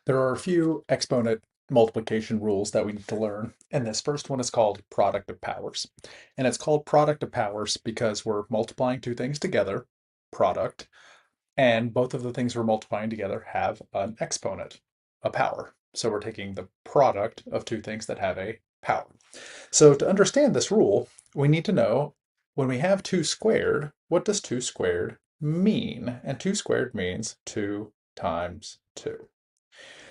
There are a few exponent multiplication rules that we need to learn, and this first one is called product of powers. And it's called product of powers because we're multiplying two things together, product, and both of the things we're multiplying together have an exponent, a power. So we're taking the product of two things that have a power. So to understand this rule, we need to know when we have 2 squared, what does 2 squared mean? And 2 squared means 2 times 2.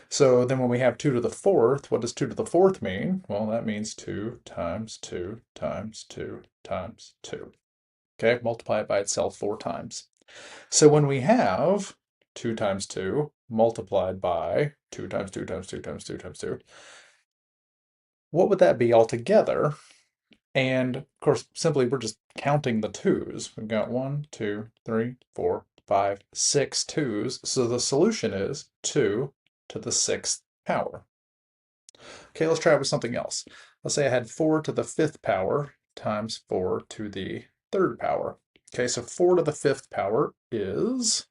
So then when we have 2 to the fourth, what does 2 to the fourth mean? Well, that means 2 times 2 times 2 times 2. Okay, multiply it by itself 4 times. So when we have 2 times 2 multiplied by 2 times 2 times 2 times 2 times 2, what would that be altogether? And of course, simply we're just counting the twos. We've got 1, 2, 3, 4, 5, 6 twos. So the solution is 2 to the 6th power. Okay, let's try it with something else. Let's say I had 4 to the 5th power times 4 to the 3rd power. Okay, so 4 to the 5th power is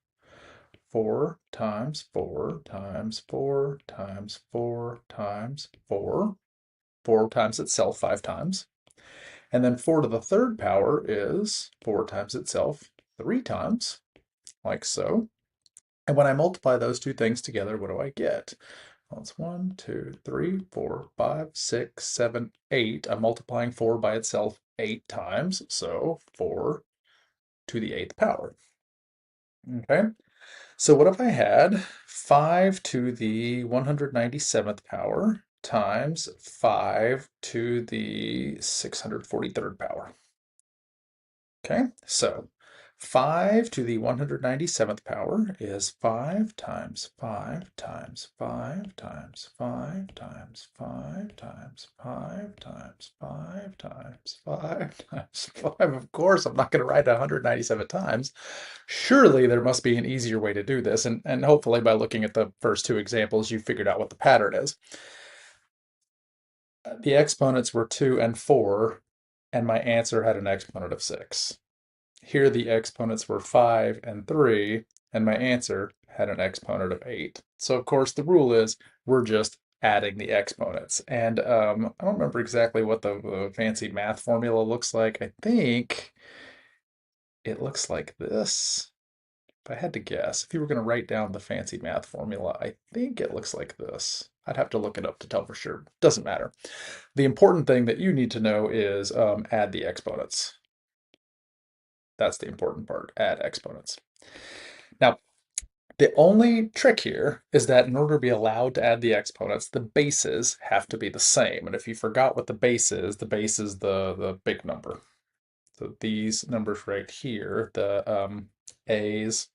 4 times 4 times 4 times 4 times 4. 4 times itself 5 times. And then 4 to the 3rd power is 4 times itself 3 times, like so. And when I multiply those two things together, what do I get? Well, it's 1, 2, 3, 4, 5, 6, 7, 8. I'm multiplying 4 by itself 8 times, so 4 to the 8th power. Okay, so what if I had 5 to the 197th power times 5 to the 643rd power? Okay, so 5 to the 197th power is 5 times 5 times 5 times 5 times 5 times 5 times 5 times 5 times 5. Of course, I'm not going to write 197 times. Surely there must be an easier way to do this, and hopefully by looking at the first two examples, you figured out what the pattern is. The exponents were 2 and 4, and my answer had an exponent of 6. Here the exponents were 5 and 3, and my answer had an exponent of 8. So of course the rule is we're just adding the exponents. And I don't remember exactly what the fancy math formula looks like. I think it looks like this. If I had to guess, if you were going to write down the fancy math formula, I think it looks like this. I'd have to look it up to tell for sure. Doesn't matter. The important thing that you need to know is add the exponents. That's the important part, add exponents. Now, the only trick here is that in order to be allowed to add the exponents, the bases have to be the same. And if you forgot what the base is the big number. So these numbers right here, the A's,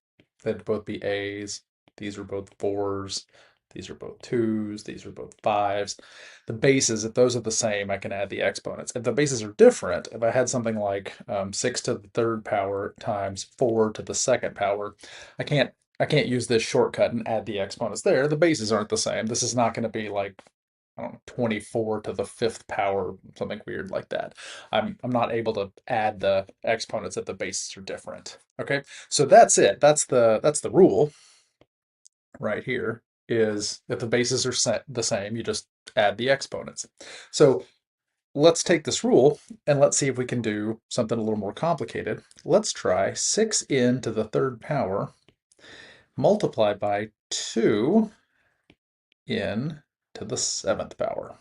they'd both be A's. These are both 4s. These are both 2s. These are both 5s. The bases, if those are the same, I can add the exponents. If the bases are different, if I had something like 6 to the 3rd power times 4 to the 2nd power, I can't use this shortcut and add the exponents there. The bases aren't the same. This is not going to be like, I don't know, 24 to the 5th power, something weird like that. I'm not able to add the exponents if the bases are different. Okay, so that's it. That's the rule right here, is if the bases are set the same, you just add the exponents. So let's take this rule and let's see if we can do something a little more complicated. Let's try 6n to the 3rd power multiplied by 2n to the 7th power.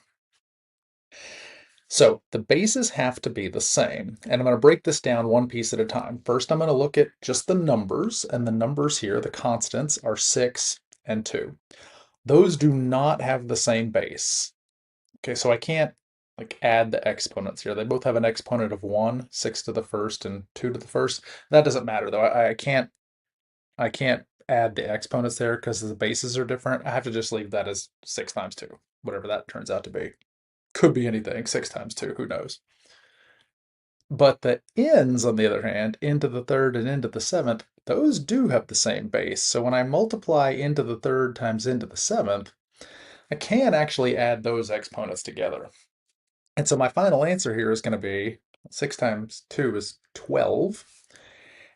So the bases have to be the same, and I'm going to break this down one piece at a time. First, I'm going to look at just the numbers, and the numbers here, the constants, are 6 and 2. Those do not have the same base. Okay, so I can't like add the exponents here. They both have an exponent of 1, 6 to the 1st and 2 to the 1st. That doesn't matter though. I can't add the exponents there because the bases are different. I have to just leave that as 6 times 2, whatever that turns out to be. Could be anything, 6 times 2, who knows. But the n's, on the other hand, into the 3rd and into the 7th, those do have the same base. So when I multiply into the 3rd times into the 7th, I can actually add those exponents together. And so my final answer here is going to be 6 times 2 is 12.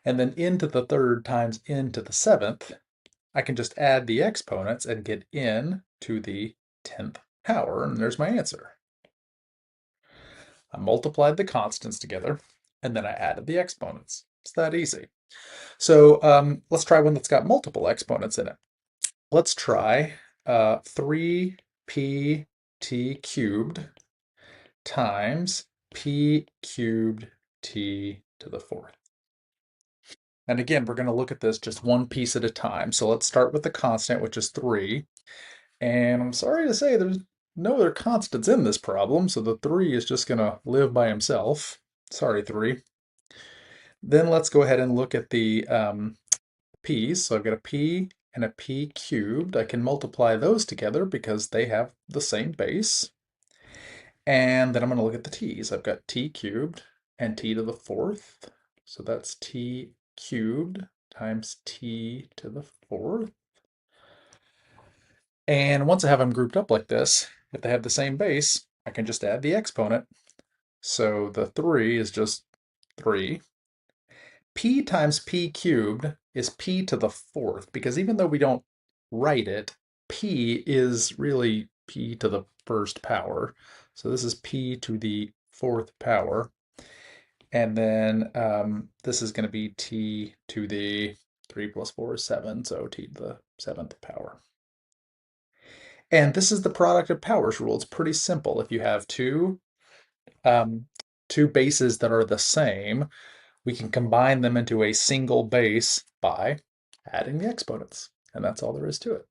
And then into the 3rd times into the 7th I can just add the exponents and get n to the 10th power, and there's my answer. I multiplied the constants together, and then I added the exponents. It's that easy. So let's try one that's got multiple exponents in it. Let's try 3pt cubed times p cubed t to the fourth. And again, we're going to look at this just one piece at a time. So let's start with the constant, which is 3. And I'm sorry to say there's no other constants in this problem, so the 3 is just going to live by himself. Sorry, 3. Then let's go ahead and look at the p's. So I've got a p and a p cubed. I can multiply those together because they have the same base. And then I'm going to look at the t's. I've got t cubed and t to the fourth. So that's t cubed times t to the fourth. And once I have them grouped up like this, if they have the same base, I can just add the exponent. So the 3 is just 3. P times p cubed is p to the fourth, because even though we don't write it, p is really p to the first power. So this is p to the fourth power. And then this is going to be t to the 3 plus 4 is 7, so t to the 7th power. And this is the product of powers rule. It's pretty simple. If you have two bases that are the same, we can combine them into a single base by adding the exponents. And that's all there is to it.